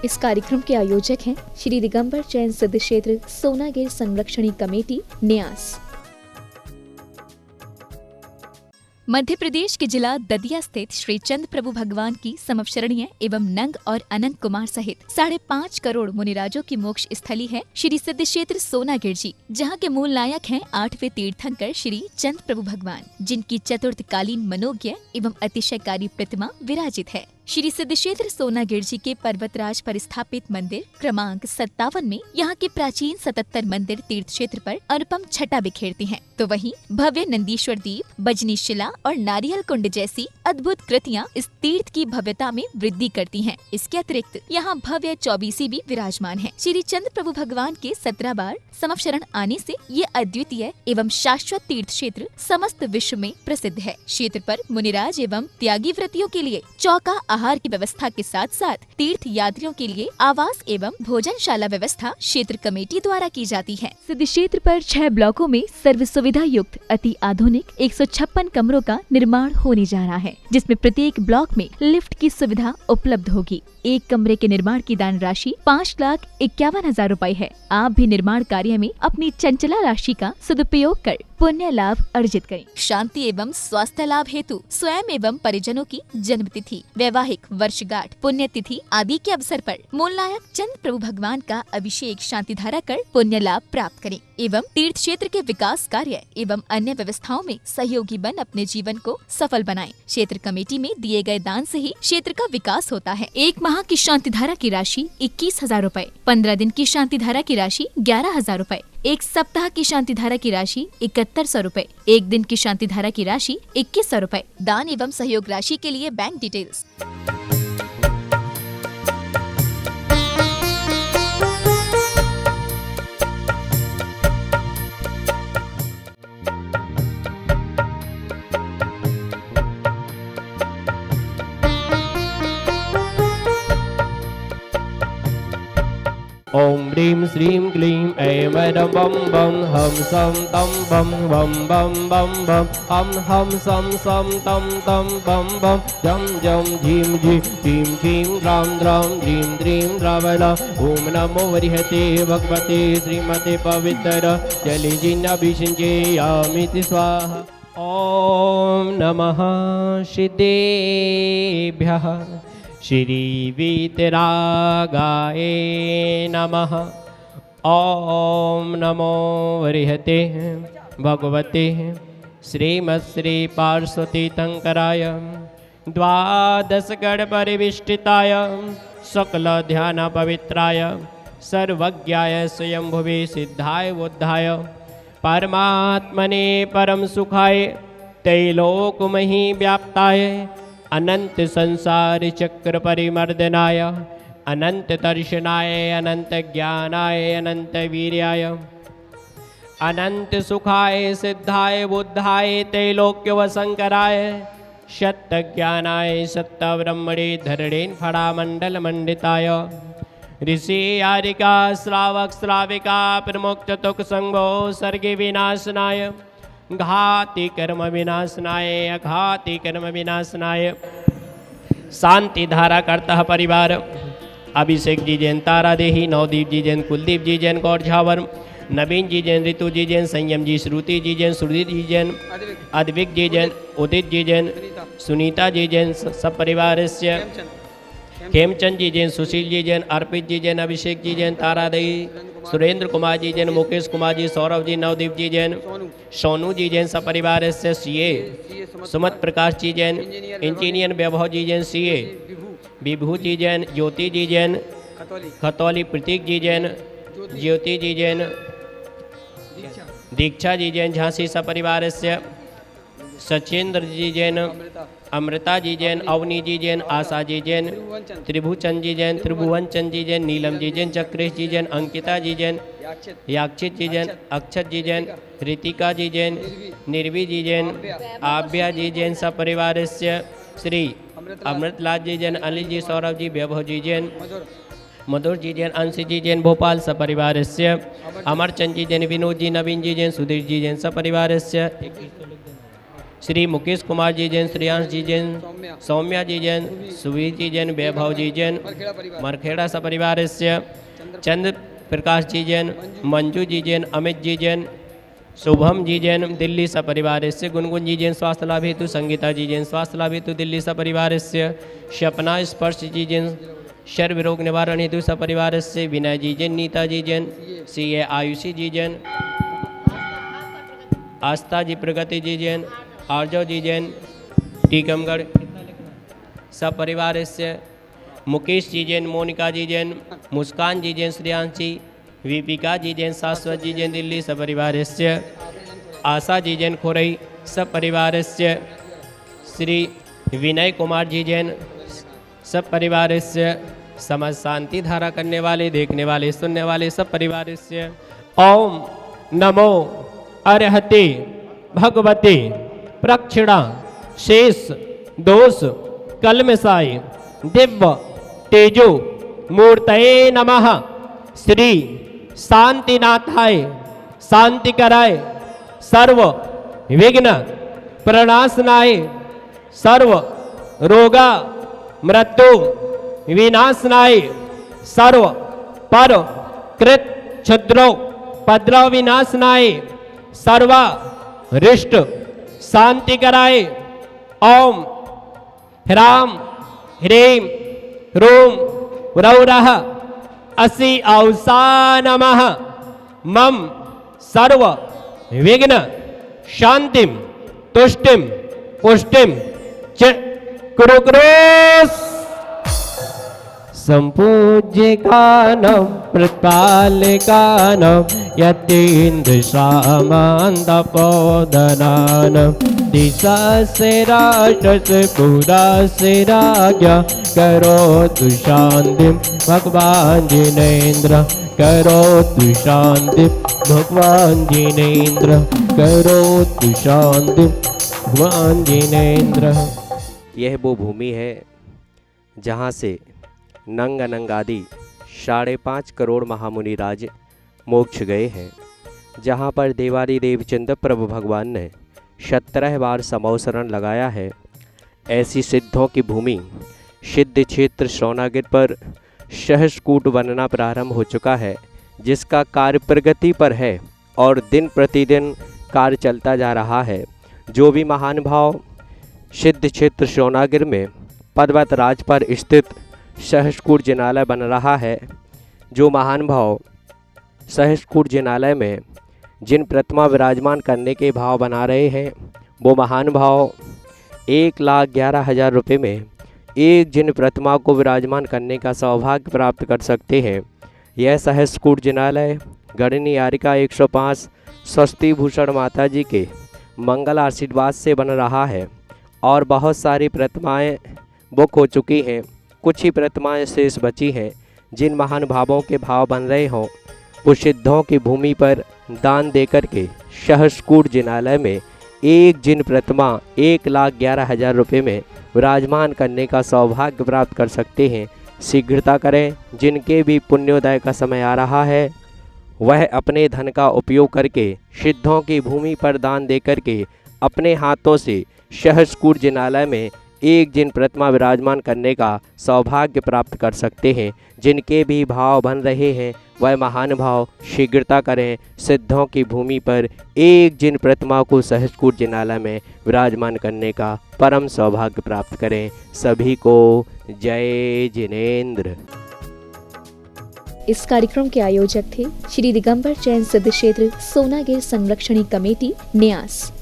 इस कार्यक्रम के आयोजक हैं श्री दिगंबर जैन सिद्ध क्षेत्र सोनागिर संरक्षणी कमेटी न्यास। मध्य प्रदेश के जिला दतिया स्थित श्री चंद प्रभु भगवान की समवशरणीय एवं नंग और अनंत कुमार सहित 5.5 करोड़ मुनिराजों की मोक्ष स्थली है श्री सिद्ध क्षेत्र सोनागिर जी, जहाँ के मूल नायक हैं 8वें तीर्थंकर श्री चंद प्रभु भगवान, जिनकी चतुर्थकालीन मनोज्ञ एवं अतिशयकारी प्रतिमा विराजित है। श्री सिद्ध क्षेत्र सोनागिर जी के पर्वतराज पर स्थापित मंदिर क्रमांक 57 में यहाँ के प्राचीन 77 मंदिर तीर्थ क्षेत्र पर अनुपम छटा बिखेरती हैं, तो वहीं भव्य नंदीश्वर दीप, बजनी शिला और नारियल कुंड जैसी अद्भुत कृतियाँ इस तीर्थ की भव्यता में वृद्धि करती हैं। इसके अतिरिक्त यहाँ भव्य चौबीसी भी विराजमान है। श्री चंद प्रभु भगवान के 17 बार समवशरण आने से ये अद्वितीय एवं शाश्वत तीर्थ क्षेत्र समस्त विश्व में प्रसिद्ध है। क्षेत्र पर मुनिराज एवं त्यागी व्रतियों के लिए चौका आहार की व्यवस्था के साथ साथ तीर्थ यात्रियों के लिए आवास एवं भोजनशाला व्यवस्था क्षेत्र कमेटी द्वारा की जाती है। सिद्ध क्षेत्र पर 6 ब्लॉकों में सर्व सुविधा युक्त अति आधुनिक 156 कमरों का निर्माण होने जा रहा है, जिसमें प्रत्येक ब्लॉक में लिफ्ट की सुविधा उपलब्ध होगी। एक कमरे के निर्माण की दान राशि 5,51,000 रूपए है। आप भी निर्माण कार्य में अपनी चंचला राशि का सदुपयोग कर पुण्य लाभ अर्जित करें। शांति एवं स्वास्थ्य लाभ हेतु स्वयं एवं परिजनों की जन्म तिथि, वैवाहिक वर्षगांठ, पुण्यतिथि आदि के अवसर पर मूल नायक चंद प्रभु भगवान का अभिषेक शांति धारा कर पुण्य लाभ प्राप्त करें एवं तीर्थ क्षेत्र के विकास कार्य एवं अन्य व्यवस्थाओं में सहयोगी बन अपने जीवन को सफल बनाएं। क्षेत्र कमेटी में दिए गए दान से ही क्षेत्र का विकास होता है। 1 माह की शांति धारा की राशि 21,000 रूपए, 15 दिन की शांति धारा की राशि 11,000 रूपए, 1 सप्ताह की शांति धारा की राशि 7100 रूपए, 1 दिन की शांति धारा की राशि 2100 रूपए। दान एवं सहयोग राशि के लिए बैंक डिटेल्स। ओम ह्रीं श्रीं क्लीं ऐं वैदं बम बम हम सम तम बम बम बम बम बम हम सम सम तम तम बम बम जम जम झीं झीं क्लीं क्लीं राम राम ह्रीं ह्रीं रावण। ओम नमो वरिहते भगवते श्रीमते पवित्र जलिजिन्नभिषिञ्चयामिति स्वाहा। ओम नमः सिद्धेभ्यः श्री वीतरागाय नमः। ओम नमो वरिहते भगवते श्रीमत्श्री पार्श्वती तंकराय द्वादश गण परिविष्टिताय सकल ध्यान पवित्राय सर्वज्ञाय स्वयंभुवे सिद्धाय बुद्धाय परमात्मने परम सुखाय त्रैलोकमहि व्याप्ताय अनंत संसार चक्र परिमर्दनाय अनंत दर्शनाय अनंत ज्ञानाय अनंत वीर्याय अनंत सुखाय सिद्धाय बुद्धाय त्रैलोक्य वशंकराय सत्य ज्ञानाय सत्य ब्रह्मणे धरणेन फणामंडल मंडिताय ऋषि यारिका श्रावक श्राविका प्रमुक्त तुक संगो सर्गे विनाशनाय घाति कर्म विनाशनाय अघाति कर्म विनाशनाय शांति धारा करता परिवार अभिषेक जी जैन, तारा देही, नवदीप जी जैन, कुलदीप जी जैन, गौर झावर, नवीन जी जैन, ऋतु जी जैन, संयम जी, श्रुति जी जैन, सुरदीप जी जैन, अद्विक जी जैन, उदित जी जैन, सुनीता जी जैन, सब परिवार से खेमचंद जी जैन, सुशील जी जैन, अर्पित जी जैन, अभिषेक जी जैन, तारा देही, सुरेंद्र कुमार जी जैन, मुकेश कुमार जी, सौरभ जी, नवदीप जी जैन, सोनू जी जैन, सब परिवार से सीए, सुमत प्रकाश जी जैन, इंजीनियर वैभव जी जैन, सीए, विभू जी जैन, ज्योति जी जैन, खतौली प्रतीक जी जैन, ज्योति जी जैन, दीक्षा जी जैन, झांसी सब परिवार से सचेंद्र जी जैन, अमृता जी जैन, अवनी जी जैन, आशा जी जैन, त्रिभुचंद जी जैन, त्रिभुवन चंद जी जैन, नीलम जी जैन, चक्रेश जी जैन, अंकिता जी जैन, याक्षित जी जैन, अक्षत जी जैन, रितिका जी जैन, निर्वी जी जैन, आभ्या जी जैन, सब परिवार से श्री अमृतलाल जी जैन, अनिल जी, सौरभ जी, वैभव जी जैन, मधुर जी जैन, अंशी जी जैन, भोपाल सब परिवार से अमरचंद जी जैन, विनोद जी, नवीन जी जैन, सुधीर जी जैन, सब परिवार से श्री मुकेश कुमार जी जैन, श्रेयांश जी जैन, सौम्या जी जैन, सुवीर जी जैन, वैभव जी जैन, मरखेड़ा सपरिवारस्य चंद्र प्रकाश जी जैन, मंजू जी जैन, अमित जी जैन, शुभम जी जैन, दिल्ली सपरिवारस्य गुनगुन जी जैन, स्वास्थ्य लाभ हेतु संगीता जी जैन, स्वास्थ्य लाभ हेतु दिल्ली सपरिवारस्य सपना स्पर्श जी जैन, सर्व रोग निवारण हेतु सपरिवारस्य विनय जी जैन, नीता जी जैन, CA आयुषी जी जैन, आस्था जी प्रगति जी जैन, आर्जव जी जैन, टीकमगढ़ सपरिवारस्य मुकेश जी जैन, मोनिका जी जैन, मुस्कान जी जैन, श्रेयांश जी, वीपिका जी जैन, शाश्वत जी जैन, दिल्ली सपरिवारस्य आशा जी जैन, खोरई सपरिवारस्य श्री विनय कुमार जी जैन, सपरिवारस्य समझ शांति धारा करने वाले, देखने वाले, सुनने वाले सब परिवारस्य ओम नमो अर्हते भगवते प्रक्षिणा शेष दोष कलमसाय दिव्य तेजो मूर्तये नमः। श्री शांतिनाथाय शांति कराय सर्व विघ्न प्रणाशनाय सर्व रोगा मृत्यु विनाशनाय सर्व पर कृत क्षुद्रो विनाशनाय सर्वा रिष्ट शांति कराय ओम ह्राम ह्रीम रूम रौरः असि औसा नमः। मम सर्व विघ्न शांतिम तुष्टिम पुष्टिम च कुरुक्रोस। सम्पूज्यकानं प्रतिपालकानं यतीन्द्र सामन्तपोदनानं दिशा राष्ट्र पूरा से राज्ञा करोतु शांतिं भगवान जिनेन्द्र करोतु शांतिं भगवान जिनेन्द्र करोतु शांतिं भगवान जिनेन्द्र। यह वो भूमि है जहाँ से नंग अनंग आदि 5.5 करोड़ महामुनिराज मोक्ष गए हैं, जहाँ पर देवारी देव चंद्र प्रभु भगवान ने 17 बार समवसरण लगाया है। ऐसी सिद्धों की भूमि सिद्ध क्षेत्र सोनागिर पर सहस्रकूट बनना प्रारंभ हो चुका है, जिसका कार्य प्रगति पर है और दिन प्रतिदिन कार्य चलता जा रहा है। जो भी महानुभाव सिद्ध क्षेत्र सोनागिर में पर्वत राज पर स्थित सहस्रकूट जिनालय बन रहा है, जो महानुभाव सहस्रकूट जिनालय में जिन प्रतिमा विराजमान करने के भाव बना रहे हैं, वो महानुभाव 1,11,000 रुपये में एक जिन प्रतिमा को विराजमान करने का सौभाग्य प्राप्त कर सकते हैं। यह सहस्रकूट जिनालय गणनी यारिका 105 स्वस्ति भूषण माता जी के मंगल आशीर्वाद से बन रहा है और बहुत सारी प्रतिमाएं बुक हो चुकी हैं। कुछ ही प्रतिमाएं शेष बची हैं। जिन महानुभावों के भाव बन रहे हों, वो सिद्धों की भूमि पर दान देकर के सहस्रकूट जिनालय में एक जिन प्रतिमा 1,11,000 रुपये में विराजमान करने का सौभाग्य प्राप्त कर सकते हैं। शीघ्रता करें। जिनके भी पुण्योदय का समय आ रहा है, वह अपने धन का उपयोग करके सिद्धों की भूमि पर दान देकर के अपने हाथों से सहस्रकूट जिनालय में एक जिन प्रतिमा विराजमान करने का सौभाग्य प्राप्त कर सकते हैं। जिनके भी भाव बन रहे हैं, वह महानुभाव शीघ्रता करें। सिद्धों की भूमि पर एक जिन प्रतिमा को सहस्रकूट जिनालय में विराजमान करने का परम सौभाग्य प्राप्त करें। सभी को जय जिनेन्द्र। इस कार्यक्रम के आयोजक थे श्री दिगंबर जैन सिद्ध क्षेत्र सोनागिर संरक्षणी कमेटी न्यास।